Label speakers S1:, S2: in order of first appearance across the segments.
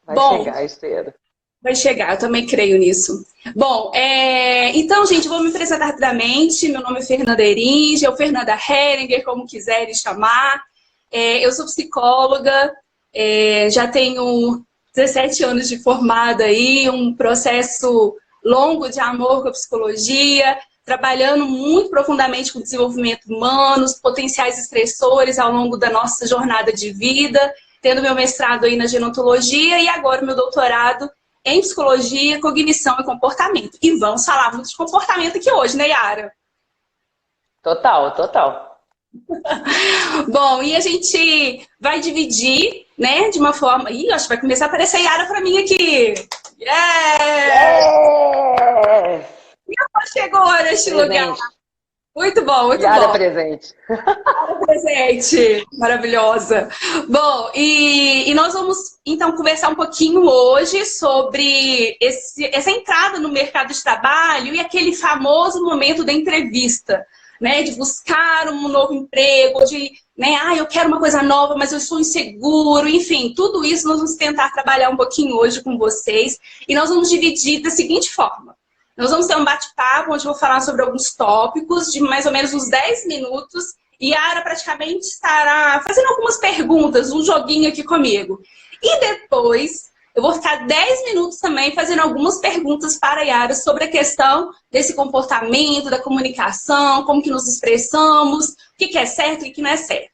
S1: Vai
S2: Bom,
S1: chegar, espero.
S2: vai chegar, eu também creio nisso. Bom, então, gente, vou me apresentar rapidamente. Meu nome é Fernanda Eringe, ou Fernanda Heringer, como quiserem chamar. Eu sou psicóloga, já tenho 17 anos de formada aí, um processo longo de amor com a psicologia, trabalhando muito profundamente com o desenvolvimento humano, os potenciais estressores ao longo da nossa jornada de vida, tendo meu mestrado aí na gerontologia e agora meu doutorado em psicologia, cognição e comportamento. E vamos falar muito de comportamento aqui hoje, né, Yara?
S1: Total, total.
S2: Bom, e a gente vai dividir, né, de uma forma. Ih, acho que vai começar a aparecer Yara para mim aqui. Yeah!
S1: É!
S2: Chegou neste lugar.
S1: Presente.
S2: Muito bom, muito
S1: Yara
S2: bom.
S1: presente.
S2: Presente, maravilhosa. Bom, e nós vamos então conversar um pouquinho hoje sobre essa entrada no mercado de trabalho e aquele famoso momento da entrevista, né? De buscar um novo emprego, de, né? Ah, eu quero uma coisa nova, mas eu sou inseguro, enfim, tudo isso nós vamos tentar trabalhar um pouquinho hoje com vocês e nós vamos dividir da seguinte forma. Nós vamos ter um bate-papo onde eu vou falar sobre alguns tópicos de mais ou menos uns 10 minutos e a Yara praticamente estará fazendo algumas perguntas, um joguinho aqui comigo. E depois eu vou ficar 10 minutos também fazendo algumas perguntas para a Yara sobre a questão desse comportamento, da comunicação, como que nos expressamos, o que é certo e o que não é certo.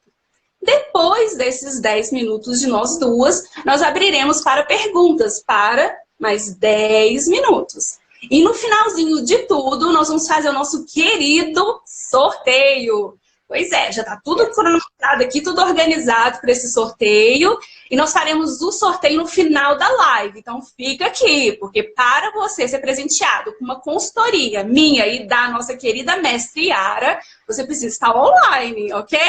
S2: Depois desses 10 minutos de nós duas, nós abriremos para perguntas para mais 10 minutos. E no finalzinho de tudo, nós vamos fazer o nosso querido sorteio. Pois é, já está tudo cronometrado aqui, tudo organizado para esse sorteio. E nós faremos o sorteio no final da live. Então fica aqui, porque para você ser presenteado com uma consultoria minha e da nossa querida mestre Yara, você precisa estar online, ok?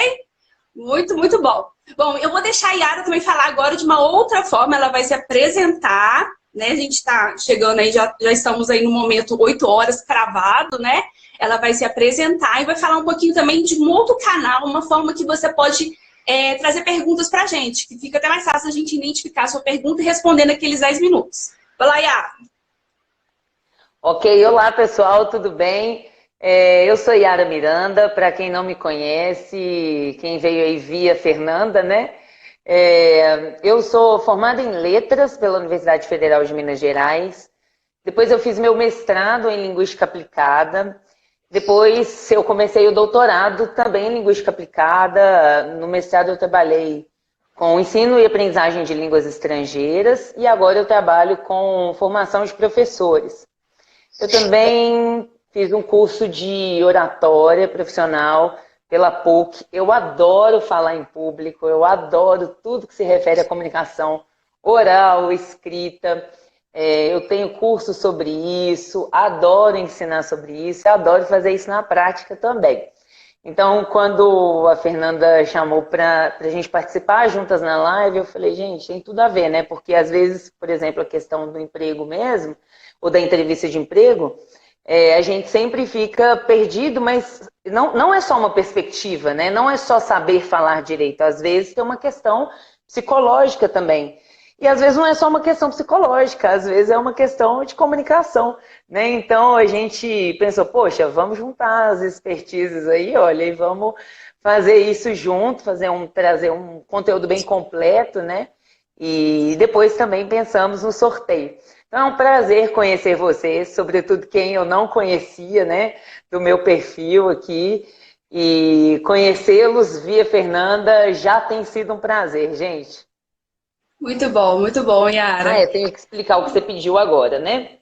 S2: Muito, muito bom. Bom, eu vou deixar a Yara também falar agora de uma outra forma, ela vai se apresentar, né? A gente está chegando aí, já estamos aí no momento 8 horas cravado, né? Ela vai se apresentar e vai falar um pouquinho também de um outro canal, uma forma que você pode trazer perguntas para a gente, que fica até mais fácil a gente identificar a sua pergunta e responder naqueles 10 minutos. Vai lá, Yara.
S1: Ok, olá pessoal, tudo bem? Eu sou Yara Miranda, para quem não me conhece, quem veio aí via Fernanda, né? Eu sou formada em Letras pela Universidade Federal de Minas Gerais. Depois eu fiz meu mestrado em Linguística Aplicada. Depois eu comecei o doutorado também em Linguística Aplicada. No mestrado eu trabalhei com ensino e aprendizagem de línguas estrangeiras e agora eu trabalho com formação de professores. Eu também fiz um curso de oratória profissional pela PUC. Eu adoro falar em público, eu adoro tudo que se refere à comunicação oral, escrita. Eu tenho curso sobre isso, adoro ensinar sobre isso, adoro fazer isso na prática também. Então, quando a Fernanda chamou para a gente participar juntas na live, eu falei, gente, tem tudo a ver, né? Porque às vezes, por exemplo, a questão do emprego mesmo, ou da entrevista de emprego, a gente sempre fica perdido, mas não é só uma perspectiva, né? Não é só saber falar direito. Às vezes tem uma questão psicológica também. E às vezes não é só uma questão psicológica, às vezes é uma questão de comunicação, né? Então a gente pensou, poxa, vamos juntar as expertises aí, olha, e vamos fazer isso junto, trazer um conteúdo bem completo, né? E depois também pensamos no sorteio. Então é um prazer conhecer vocês, sobretudo quem eu não conhecia, né? Do meu perfil aqui. E conhecê-los via Fernanda já tem sido um prazer, gente.
S2: Muito bom, Yara.
S1: Eu tenho que explicar o que você pediu agora, né?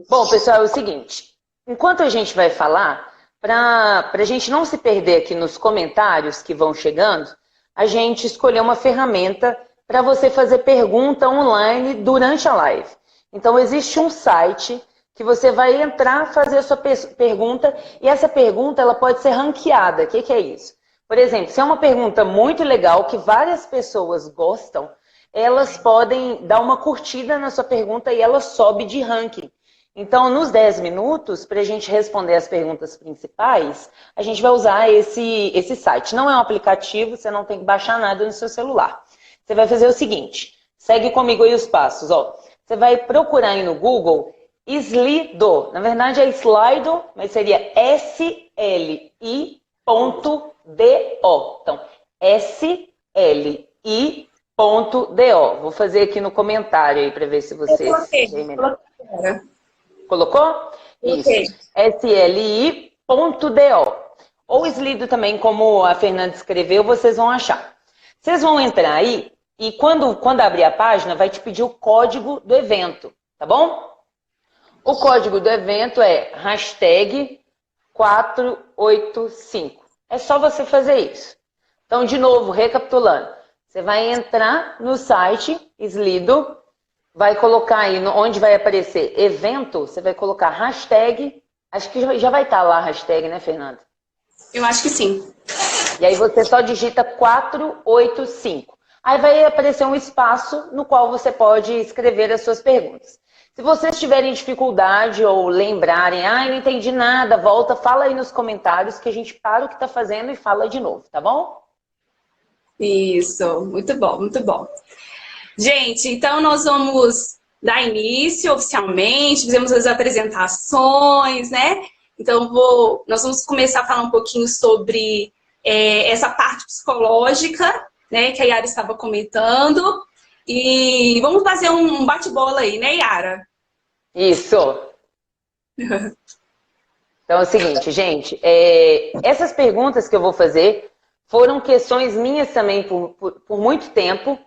S1: Bom, pessoal, é o seguinte. Enquanto a gente vai falar, para a gente não se perder aqui nos comentários que vão chegando, a gente escolheu uma ferramenta para você fazer pergunta online durante a live. Então, existe um site que você vai entrar, fazer a sua pergunta, e essa pergunta ela pode ser ranqueada. O que é isso? Por exemplo, se é uma pergunta muito legal, que várias pessoas gostam, elas podem dar uma curtida na sua pergunta e ela sobe de ranking. Então, nos 10 minutos, para a gente responder as perguntas principais, a gente vai usar esse site. Não é um aplicativo, você não tem que baixar nada no seu celular. Você vai fazer o seguinte, Segue comigo aí os passos, ó. Você vai procurar aí no Google Slido. Na verdade é Slido, mas seria SLI.do. Então, SLI.do. Vou fazer aqui no comentário aí para ver se
S2: Eu
S1: vocês
S2: coloquei.
S1: veem melhor.
S2: Coloquei.
S1: Colocou?
S2: Coloquei.
S1: Isso. SLI.do. Ou Slido também, como a Fernanda escreveu, vocês vão achar. Vocês vão entrar aí e quando abrir a página, vai te pedir o código do evento, tá bom? O código do evento é #485. É só você fazer isso. Então, de novo, recapitulando. Você vai entrar no site Slido, vai colocar aí, onde vai aparecer evento, você vai colocar hashtag, acho que já vai estar lá a hashtag, né, Fernanda?
S2: Eu acho que sim.
S1: E aí você só digita 485. Aí vai aparecer um espaço no qual você pode escrever as suas perguntas. Se vocês tiverem dificuldade ou lembrarem, não entendi nada, volta, fala aí nos comentários que a gente para o que está fazendo e fala de novo, tá bom?
S2: Isso, muito bom, muito bom. Gente, então nós vamos dar início oficialmente, fizemos as apresentações, né? Então nós vamos começar a falar um pouquinho sobre essa parte psicológica, né, que a Yara estava comentando. E vamos fazer um bate-bola aí, né, Yara?
S1: Isso. Então é o seguinte, gente, essas perguntas que eu vou fazer foram questões minhas também por muito tempo.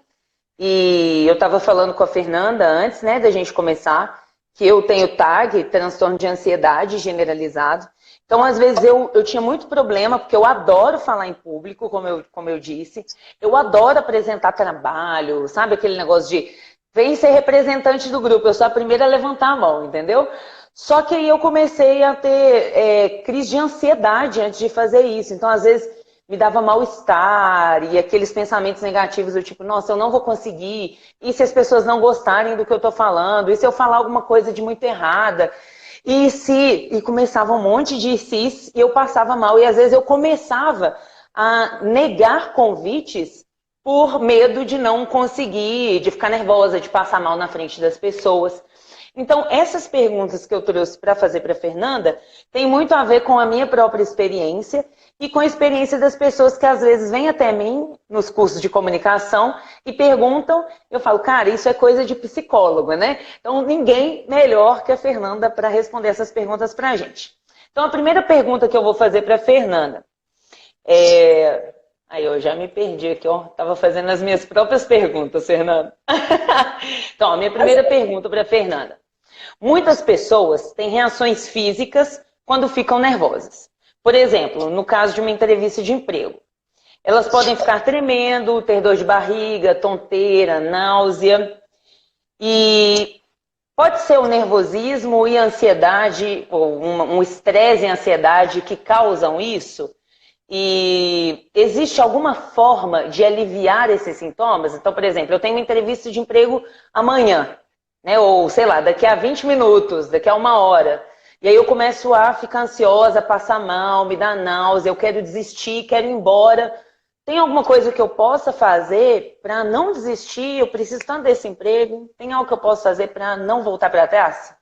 S1: E eu estava falando com a Fernanda antes, né, da gente começar, que eu tenho TAG, transtorno de ansiedade generalizado. Então, às vezes, eu tinha muito problema, porque eu adoro falar em público, como eu disse. Eu adoro apresentar trabalho, sabe? Aquele negócio de vem ser representante do grupo, eu sou a primeira a levantar a mão, entendeu? Só que aí eu comecei a ter crise de ansiedade antes de fazer isso. Então, às vezes, me dava mal-estar e aqueles pensamentos negativos do tipo, nossa, eu não vou conseguir, e se as pessoas não gostarem do que eu tô falando, e se eu falar alguma coisa de muito errada, e começava um monte de sis, e eu passava mal, e às vezes eu começava a negar convites por medo de não conseguir, de ficar nervosa, de passar mal na frente das pessoas. Então, essas perguntas que eu trouxe para fazer para a Fernanda tem muito a ver com a minha própria experiência e com a experiência das pessoas que às vezes vêm até mim nos cursos de comunicação e perguntam, eu falo, cara, isso é coisa de psicólogo, né? Então, ninguém melhor que a Fernanda para responder essas perguntas para a gente. Então, a primeira pergunta que eu vou fazer para a Fernanda é... Aí eu já me perdi aqui, ó. Tava fazendo as minhas próprias perguntas, Fernanda. Então, a minha primeira pergunta para a Fernanda. Muitas pessoas têm reações físicas quando ficam nervosas. Por exemplo, no caso de uma entrevista de emprego. Elas podem ficar tremendo, ter dor de barriga, tonteira, náusea. E pode ser o nervosismo e a ansiedade, ou um estresse e ansiedade que causam isso? E existe alguma forma de aliviar esses sintomas? Então, por exemplo, eu tenho uma entrevista de emprego amanhã, né? Ou, sei lá, daqui a 20 minutos, daqui a 1 hora. E aí eu começo a ficar ansiosa, a passar mal, me dá náusea, eu quero desistir, quero ir embora. Tem alguma coisa que eu possa fazer para não desistir? Eu preciso tanto desse emprego. Tem algo que eu possa fazer para não voltar para trás?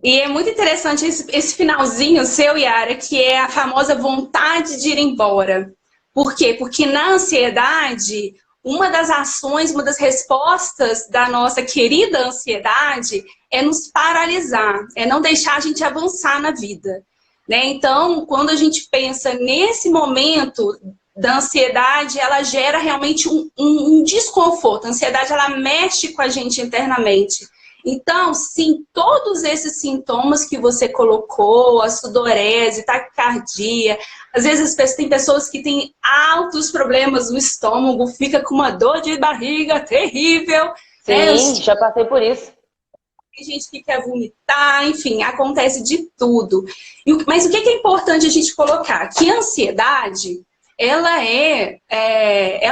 S2: E é muito interessante esse finalzinho seu, Yara, que é a famosa vontade de ir embora. Por quê? Porque na ansiedade, uma das ações, uma das respostas da nossa querida ansiedade é nos paralisar, é não deixar a gente avançar na vida, né? Então, quando a gente pensa nesse momento da ansiedade, ela gera realmente um desconforto. A ansiedade, ela mexe com a gente internamente. Então, sim, todos esses sintomas que você colocou, a sudorese, taquicardia, às vezes tem pessoas que têm altos problemas no estômago, fica com uma dor de barriga terrível.
S1: Sim, já passei por isso.
S2: Tem gente que quer vomitar, enfim, acontece de tudo. Mas o que é importante a gente colocar? Que a ansiedade, ela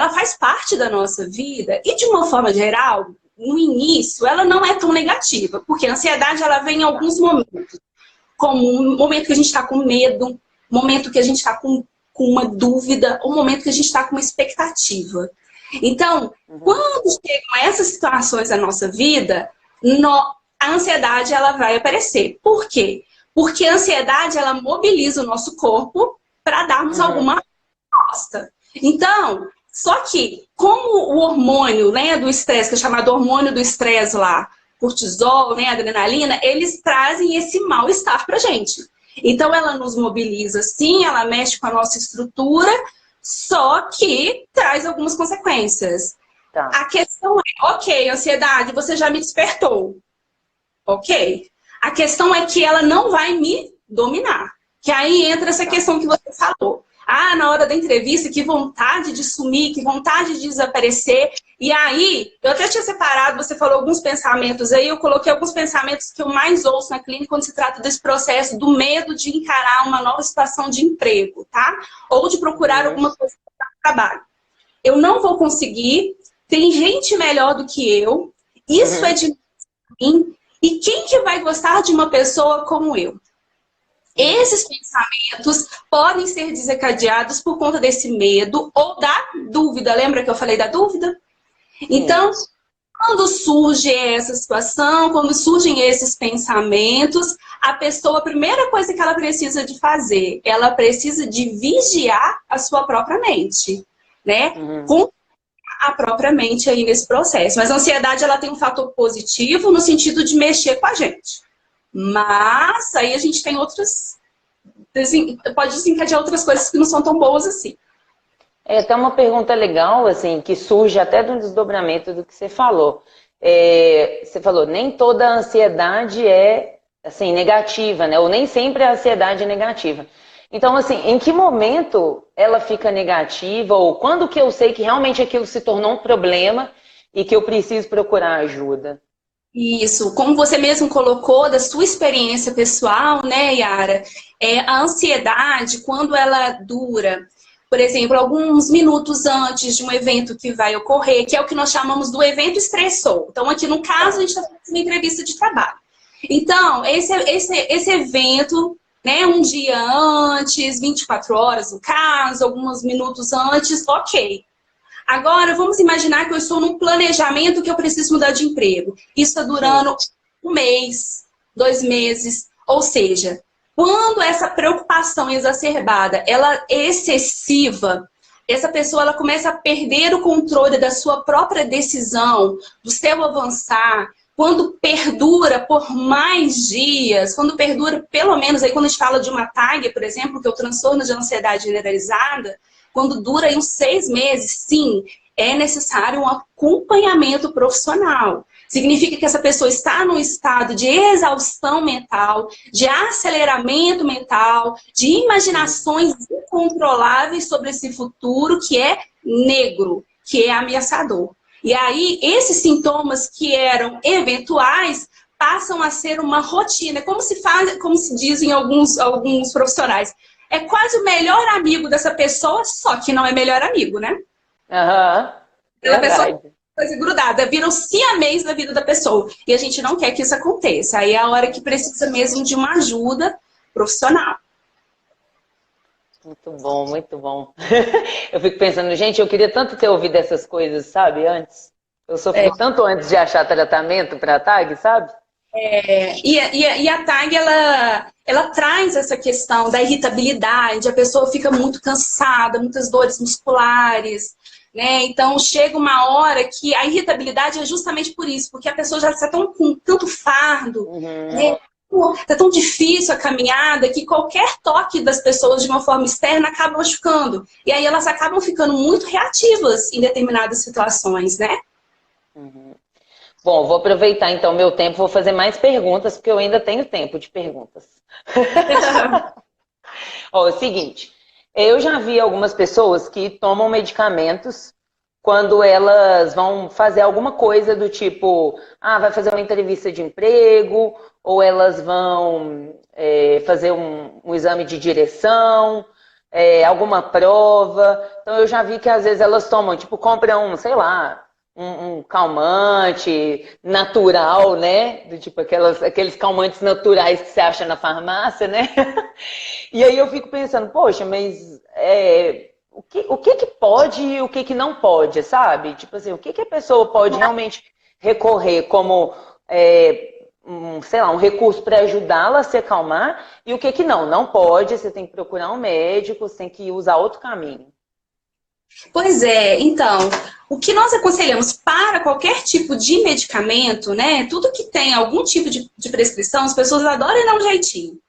S2: faz parte da nossa vida e, de uma forma geral, no início, ela não é tão negativa, porque a ansiedade ela vem em alguns momentos, como um momento que a gente está com medo, um momento que a gente está com uma dúvida, um momento que a gente está com uma expectativa. Então, quando chegam essas situações na nossa vida, a ansiedade ela vai aparecer. Por quê? Porque a ansiedade ela mobiliza o nosso corpo para darmos alguma resposta. Então, só que como o hormônio, né, do estresse, que é chamado hormônio do estresse lá, cortisol, né, adrenalina, eles trazem esse mal-estar pra gente. Então ela nos mobiliza sim, ela mexe com a nossa estrutura, só que traz algumas consequências.
S1: Tá.
S2: A questão é, ok, ansiedade, você já me despertou. Ok. A questão é que ela não vai me dominar. Que aí entra essa questão que você falou. Ah, na hora da entrevista, que vontade de sumir, que vontade de desaparecer. E aí, eu até tinha separado, você falou alguns pensamentos aí, eu coloquei alguns pensamentos que eu mais ouço na clínica quando se trata desse processo do medo de encarar uma nova situação de emprego, tá? Ou de procurar alguma coisa para trabalho. Eu não vou conseguir, tem gente melhor do que eu, isso é de mim, e quem que vai gostar de uma pessoa como eu? Esses pensamentos podem ser desencadeados por conta desse medo ou da dúvida. Lembra que eu falei da dúvida? Então, quando surge essa situação, quando surgem esses pensamentos, a pessoa, a primeira coisa que ela precisa de fazer, ela precisa de vigiar a sua própria mente, né? Com a própria mente aí nesse processo. Mas a ansiedade, ela tem um fator positivo no sentido de mexer com a gente. Mas aí a gente tem outras... Pode desencadear outras coisas que não são tão boas assim.
S1: É até uma pergunta legal, assim, que surge até do desdobramento do que você falou. Você falou, nem toda ansiedade é, assim, negativa, né? Ou nem sempre a ansiedade é negativa. Então, assim, em que momento ela fica negativa? Ou quando que eu sei que realmente aquilo se tornou um problema e que eu preciso procurar ajuda?
S2: Isso, como você mesmo colocou da sua experiência pessoal, né, Yara? A ansiedade, quando ela dura, por exemplo, alguns minutos antes de um evento que vai ocorrer, que é o que nós chamamos do evento estressor. Então, aqui no caso, a gente está fazendo uma entrevista de trabalho. Então, esse evento, né, um dia antes, 24 horas no caso, alguns minutos antes, ok. Agora, vamos imaginar que eu estou num planejamento que eu preciso mudar de emprego. Isso está durando um mês, 2 meses. Ou seja, quando essa preocupação exacerbada, ela é excessiva, essa pessoa ela começa a perder o controle da sua própria decisão, do seu avançar. Quando perdura por mais dias, quando perdura pelo menos, aí quando a gente fala de uma TAG, por exemplo, que é o transtorno de ansiedade generalizada, quando dura aí uns 6 meses, sim, é necessário um acompanhamento profissional. Significa que essa pessoa está num estado de exaustão mental, de aceleramento mental, de imaginações incontroláveis sobre esse futuro que é negro, que é ameaçador. E aí, esses sintomas que eram eventuais passam a ser uma rotina. Como se dizem alguns profissionais. É quase o melhor amigo dessa pessoa, só que não é melhor amigo, né? Aquela pessoa coisa grudada, vira o siamês da vida da pessoa. E a gente não quer que isso aconteça. Aí é a hora que precisa mesmo de uma ajuda profissional.
S1: Muito bom, muito bom. Eu fico pensando, gente, eu queria tanto ter ouvido essas coisas, sabe, antes. Eu sofri tanto antes de achar tratamento para a TAG, sabe?
S2: E a TAG, ela traz essa questão da irritabilidade, a pessoa fica muito cansada, muitas dores musculares, né? Então, chega uma hora que a irritabilidade é justamente por isso, porque a pessoa já está com tanto fardo, né? Tá tão difícil a caminhada que qualquer toque das pessoas de uma forma externa acaba machucando. E aí elas acabam ficando muito reativas em determinadas situações, né?
S1: Bom, vou aproveitar então meu tempo, vou fazer mais perguntas, porque eu ainda tenho tempo de perguntas. Ó, é o seguinte, eu já vi algumas pessoas que tomam medicamentos quando elas vão fazer alguma coisa do tipo, vai fazer uma entrevista de emprego, ou elas vão fazer um exame de direção, alguma prova. Então eu já vi que às vezes elas tomam, tipo, compram, sei lá, um calmante natural, né? Do tipo aqueles calmantes naturais que você acha na farmácia, né? E aí eu fico pensando, poxa, mas o que que pode e o que que não pode, sabe? Tipo assim, o que que a pessoa pode realmente recorrer como, sei lá, um recurso para ajudá-la a se acalmar e o que não pode, você tem que procurar um médico, você tem que usar outro caminho.
S2: Pois é, então, o que nós aconselhamos para qualquer tipo de medicamento, né? Tudo que tem algum tipo de prescrição, as pessoas adoram dar um jeitinho.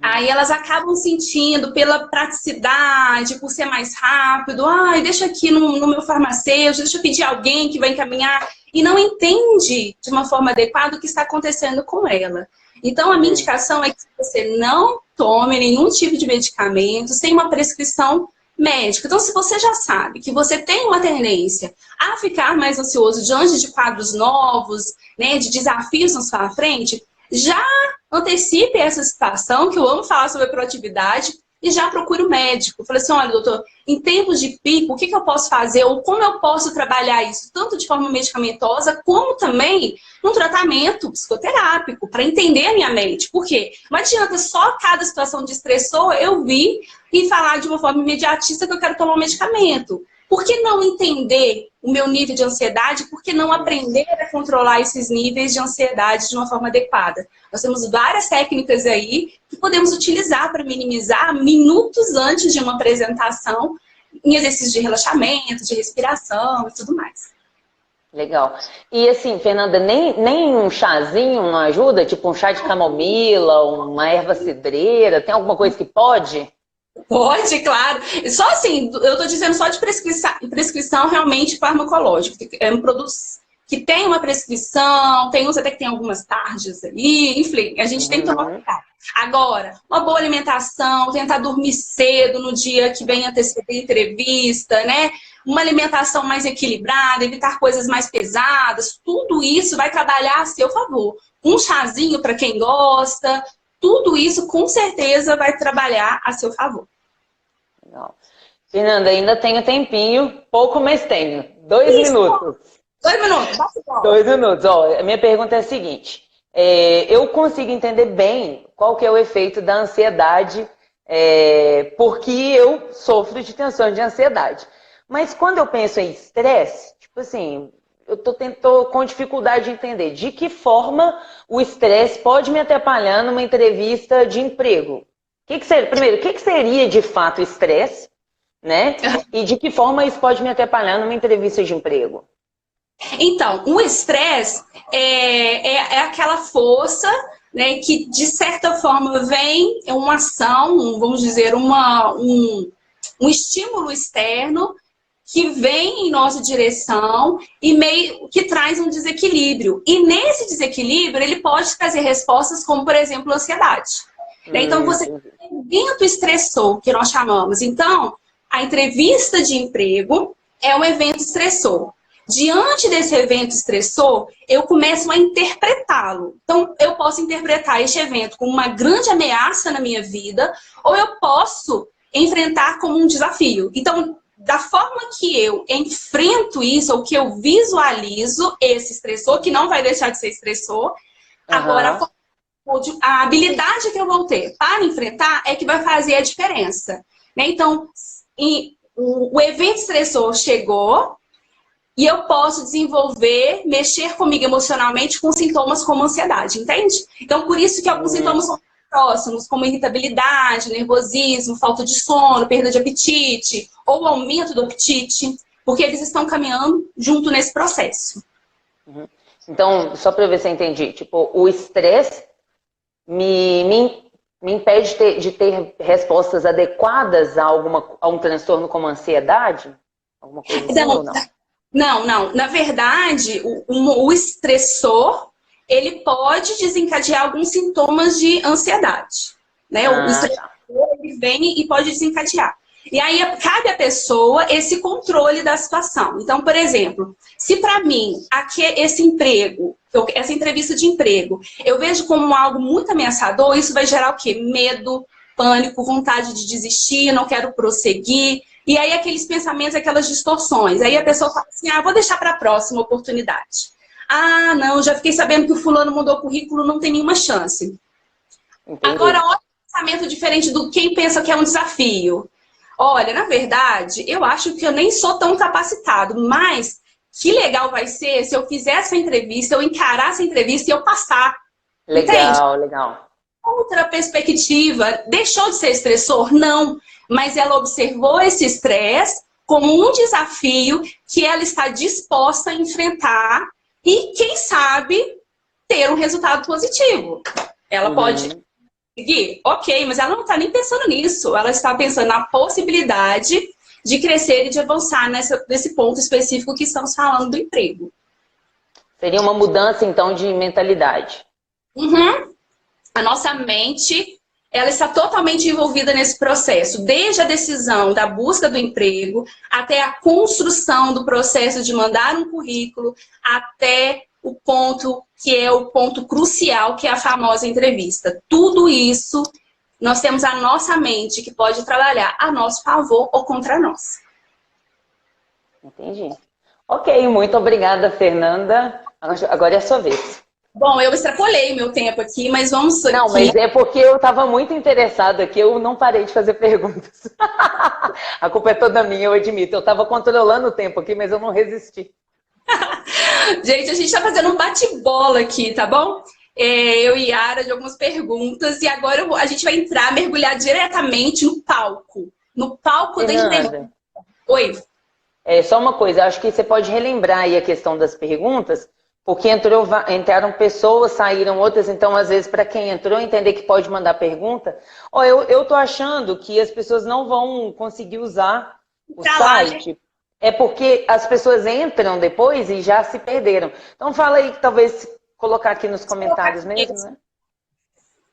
S2: Aí elas acabam sentindo pela praticidade, por ser mais rápido, ai, deixa aqui no meu farmacêutico, deixa eu pedir alguém que vai encaminhar, e não entende de uma forma adequada o que está acontecendo com ela. Então, a minha indicação é que você não tome nenhum tipo de medicamento sem uma prescrição médica. Então, se você já sabe que você tem uma tendência a ficar mais ansioso diante de quadros novos, né, de desafios na sua frente, já antecipe essa situação, que eu amo falar sobre a proatividade, e já procure o médico. Falei assim, olha, doutor, em tempos de pico, o que eu posso fazer? Ou como eu posso trabalhar isso? Tanto de forma medicamentosa, como também num tratamento psicoterápico, para entender a minha mente. Por quê? Não adianta só cada situação de estressor eu vir e falar de uma forma imediatista que eu quero tomar um medicamento. Por que não entender o meu nível de ansiedade? Por que não aprender a controlar esses níveis de ansiedade de uma forma adequada? Nós temos várias técnicas aí que podemos utilizar para minimizar minutos antes de uma apresentação em exercícios de relaxamento, de respiração e tudo mais.
S1: Legal. E assim, Fernanda, nem um chazinho não ajuda? Tipo um chá de camomila, uma erva cidreira, tem alguma coisa que pode?
S2: Pode, claro. Só assim, eu estou dizendo só de prescrição realmente farmacológica. É um produto que tem uma prescrição, tem uns até que tem algumas tarjas ali, enfim, a gente tem que tomar cuidado. Agora, uma boa alimentação, tentar dormir cedo no dia que vem anteceder a entrevista, né? Uma alimentação mais equilibrada, evitar coisas mais pesadas, tudo isso vai trabalhar a seu favor. Um chazinho para quem gosta, tudo isso com certeza vai trabalhar a seu favor.
S1: Legal. Fernanda, ainda tenho tempinho, pouco, mas tenho. 2 minutos.
S2: 2 minutos, bate bola.
S1: 2 minutos. Ó, a minha pergunta é a seguinte. Eu consigo entender bem qual que é o efeito da ansiedade, porque eu sofro de tensões de ansiedade. Mas quando eu penso em estresse, tipo assim, eu tô com dificuldade de entender de que forma o estresse pode me atrapalhar numa entrevista de emprego. Primeiro, o que seria de fato estresse, né? E de que forma isso pode me atrapalhar numa entrevista de emprego?
S2: Então, o estresse é aquela força, né, que de certa forma vem uma ação, vamos dizer, um estímulo externo que vem em nossa direção e meio que traz um desequilíbrio. E nesse desequilíbrio, ele pode trazer respostas como, por exemplo, ansiedade. Então, você tem um evento estressor, que nós chamamos. Então, a entrevista de emprego é um evento estressor. Diante desse evento estressor, eu começo a interpretá-lo. Então, eu posso interpretar este evento como uma grande ameaça na minha vida, ou eu posso enfrentar como um desafio. Então, da forma que eu enfrento isso, ou que eu visualizo esse estressor, que não vai deixar de ser estressor, agora a habilidade que eu vou ter para enfrentar é que vai fazer a diferença. Né? Então, o evento estressor chegou e eu posso desenvolver, mexer comigo emocionalmente com sintomas como ansiedade, entende? Então, por isso que alguns sintomas são próximos, como irritabilidade, nervosismo, falta de sono, perda de apetite, ou aumento do apetite, porque eles estão caminhando junto nesse processo.
S1: Então, só para ver se eu entendi, tipo, o estresse me impede de ter respostas adequadas a um transtorno como ansiedade? Alguma coisa assim ou não?
S2: Não. Na verdade, o estressor, ele pode desencadear alguns sintomas de ansiedade. Né? O estressor, ele vem e pode desencadear. E aí, cabe à pessoa esse controle da situação. Então, por exemplo, se para mim, aqui esse emprego, essa entrevista de emprego, eu vejo como algo muito ameaçador, isso vai gerar o quê? Medo, pânico, vontade de desistir, não quero prosseguir. E aí, aqueles pensamentos, aquelas distorções. Aí a pessoa fala assim, vou deixar para a próxima oportunidade. Não, já fiquei sabendo que o fulano mudou o currículo, não tem nenhuma chance. Entendi. Agora, olha um pensamento diferente do quem pensa que é um desafio. olha, na verdade, eu acho que eu nem sou tão capacitado, mas que legal vai ser se eu fizer essa entrevista, eu encarar essa entrevista e eu passar. Entende?
S1: Legal, legal.
S2: Outra perspectiva, deixou de ser estressor? Não, mas ela observou esse estresse como um desafio que ela está disposta a enfrentar e, quem sabe, ter um resultado positivo. Ela pode seguir? Ok, mas ela não está nem pensando nisso. Ela está pensando na possibilidade de crescer e de avançar nesse ponto específico que estamos falando do emprego.
S1: Seria uma mudança, então, de mentalidade.
S2: Uhum. A nossa mente, ela está totalmente envolvida nesse processo, desde a decisão da busca do emprego, até a construção do processo de mandar um currículo, até o ponto que é o ponto crucial, que é a famosa entrevista. Tudo isso, nós temos a nossa mente que pode trabalhar a nosso favor ou contra nós.
S1: Entendi. Ok, muito obrigada, Fernanda. Agora é a sua vez.
S2: Bom, eu extrapolei meu tempo aqui, mas vamos aqui.
S1: Não, mas é porque eu estava muito interessada aqui, eu não parei de fazer perguntas. A culpa é toda minha, eu admito. Eu estava controlando o tempo aqui, mas eu não resisti.
S2: Gente, a gente está fazendo um bate-bola aqui, tá bom? Eu e Yara, de algumas perguntas, e agora a gente vai entrar, mergulhar diretamente no palco. No palco da entrevista. Oi.
S1: Só uma coisa, acho que você pode relembrar aí a questão das perguntas, porque entraram pessoas, saíram outras, então às vezes para quem entrou entender que pode mandar pergunta. Eu tô achando que as pessoas não vão conseguir usar o site, é porque as pessoas entram depois e já se perderam. Então fala aí, talvez colocar aqui nos comentários mesmo, né?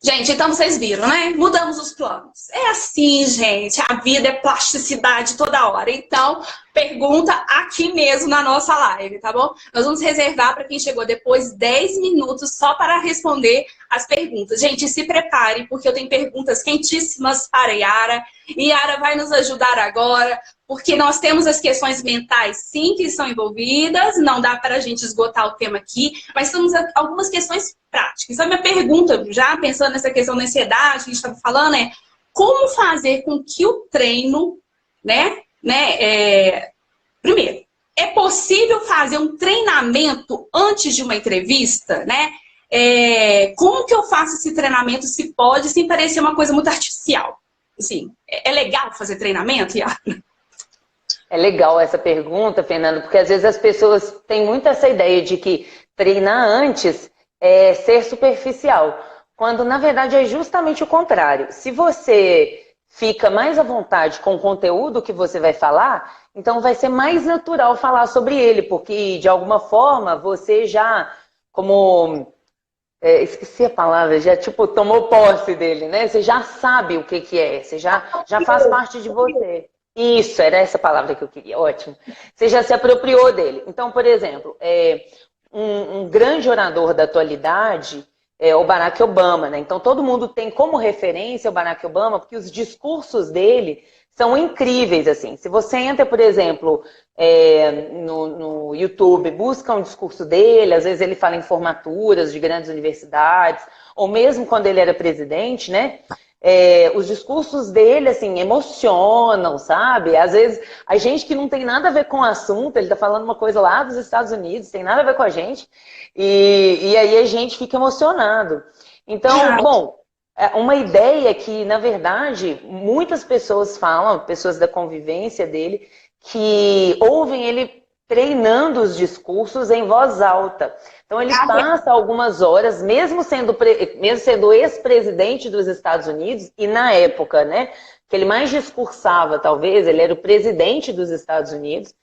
S2: Gente, então vocês viram, né? Mudamos os planos. É assim, gente. A vida é plasticidade toda hora. Então, pergunta aqui mesmo na nossa live, tá bom? Nós vamos reservar para quem chegou depois 10 minutos só para responder as perguntas. Gente, se prepare, porque eu tenho perguntas quentíssimas para Yara. E Yara vai nos ajudar agora, porque nós temos as questões mentais, sim, que estão envolvidas. Não dá para a gente esgotar o tema aqui, mas temos algumas questões práticas. Então, minha pergunta, já pensando nessa questão da ansiedade que a gente estava falando, é como fazer com que o treino, primeiro, é possível fazer um treinamento antes de uma entrevista, né? Como que eu faço esse treinamento, se pode, sem parecer uma coisa muito artificial? Assim, é legal fazer treinamento, Yara?
S1: É legal essa pergunta, Fernando, porque às vezes as pessoas têm muito essa ideia de que treinar antes é ser superficial, quando na verdade é justamente o contrário. Se você fica mais à vontade com o conteúdo que você vai falar, então vai ser mais natural falar sobre ele, porque de alguma forma você já, esqueci a palavra, já tipo tomou posse dele, né? Você já sabe o que é, você já faz parte de você. Isso, era essa palavra que eu queria, ótimo. Você já se apropriou dele. Então, por exemplo, um grande orador da atualidade é o Barack Obama, né? Então todo mundo tem como referência o Barack Obama, porque os discursos dele são incríveis, assim. Se você entra, por exemplo, no YouTube, busca um discurso dele, às vezes ele fala em formaturas de grandes universidades, ou mesmo quando ele era presidente, né? Os discursos dele, assim, emocionam, sabe? Às vezes, a gente que não tem nada a ver com o assunto, ele tá falando uma coisa lá dos Estados Unidos, tem nada a ver com a gente, e aí a gente fica emocionado. Então, bom, uma ideia que, na verdade, muitas pessoas falam, pessoas da convivência dele, que ouvem ele treinando os discursos em voz alta. Então ele passa algumas horas, mesmo sendo ex-presidente dos Estados Unidos, e na época, né, que ele mais discursava, talvez, ele era o presidente dos Estados Unidos,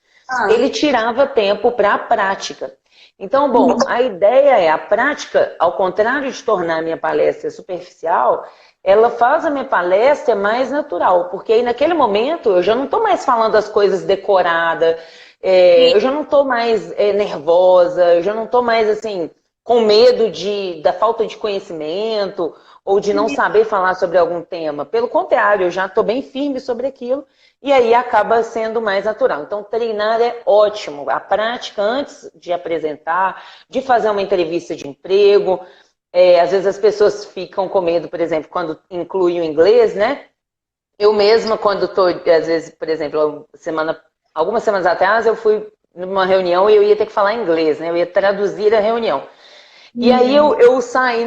S1: ele tirava tempo para a prática. Então, bom, a ideia é a prática, ao contrário de tornar a minha palestra superficial, ela faz a minha palestra mais natural, porque aí naquele momento eu já não estou mais falando as coisas decoradas, eu já não estou mais nervosa, eu já não estou mais assim com medo da falta de conhecimento ou de não saber falar sobre algum tema. Pelo contrário, eu já estou bem firme sobre aquilo e aí acaba sendo mais natural. Então, treinar é ótimo. A prática antes de apresentar, de fazer uma entrevista de emprego. Às vezes as pessoas ficam com medo, por exemplo, quando inclui o inglês, né? Eu mesma, quando estou, às vezes, por exemplo, algumas semanas atrás, eu fui numa reunião e eu ia ter que falar inglês, né? Eu ia traduzir a reunião. E aí eu saí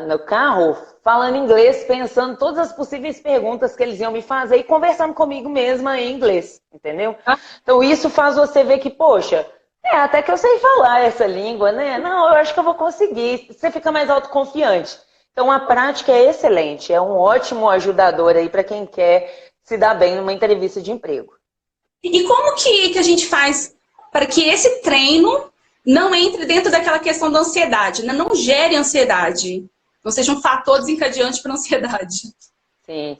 S1: no carro falando inglês, pensando todas as possíveis perguntas que eles iam me fazer e conversando comigo mesma em inglês, entendeu? Então isso faz você ver que, poxa, até que eu sei falar essa língua, né? Não, eu acho que eu vou conseguir. Você fica mais autoconfiante. Então a prática é excelente, é um ótimo ajudador aí para quem quer se dar bem numa entrevista de emprego.
S2: E como que a gente faz para que esse treino não entre dentro daquela questão da ansiedade, né? Não gere ansiedade, não seja um fator desencadeante para a ansiedade?
S1: Sim.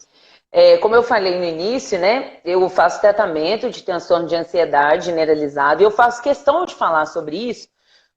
S1: Como eu falei no início, né? Eu faço tratamento de transtorno de ansiedade generalizado e eu faço questão de falar sobre isso,